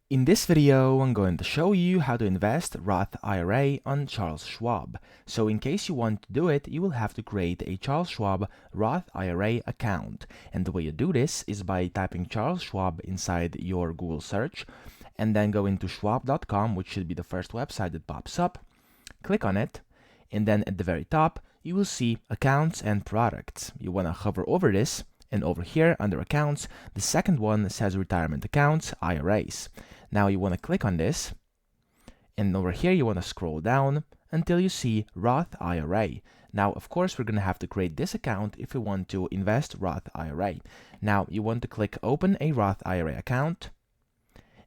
In this video, I'm going to show you how to invest Roth IRA on Charles Schwab. So in case you want to do it, you will have to create a Charles Schwab Roth IRA account. And the way you do this is by typing Charles Schwab inside your Google search and then go into schwab.com, which should be the first website that pops up. Click on it, and then at the very top, you will see Accounts and Products. You want to hover over this, and over here under Accounts, the second one says Retirement Accounts, IRAs. Now you want to click on this, and over here you want to scroll down until you see Roth IRA. Now, of course, we're going to have to create this account if we want to invest Roth IRA. Now, you want to click Open a Roth IRA account,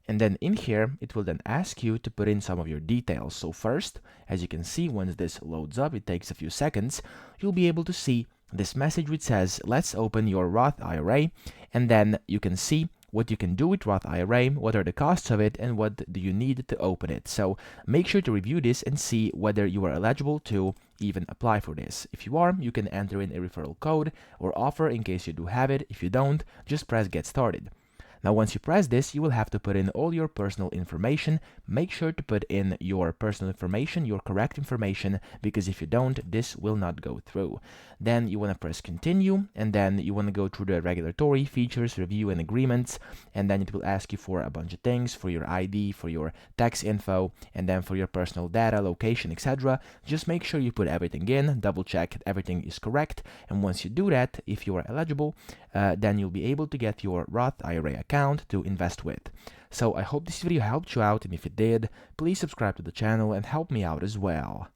and then in here, it will then ask you to put in some of your details. So first, as you can see, once this loads up, it takes a few seconds, you'll be able to see this message which says, let's open your Roth IRA, and then you can see what you can do with Roth IRA, what are the costs of it, and what do you need to open it. So make sure to review this and see whether you are eligible to even apply for this. If you are, you can enter in a referral code or offer in case you do have it. If you don't, just press Get Started. Now, once you press this, you will have to put in all your personal information. Make sure to put in your personal information, your correct information, because if you don't, this will not go through. Then you want to press Continue, and then you want to go through the regulatory features, review, and agreements, and then it will ask you for a bunch of things, for your ID, for your tax info, and then for your personal data, location, etc. Just make sure you put everything in, double check everything is correct, and once you do that, if you are eligible, then you'll be able to get your Roth IRA account to invest with. So I hope this video helped you out, and if it did, please subscribe to the channel and help me out as well.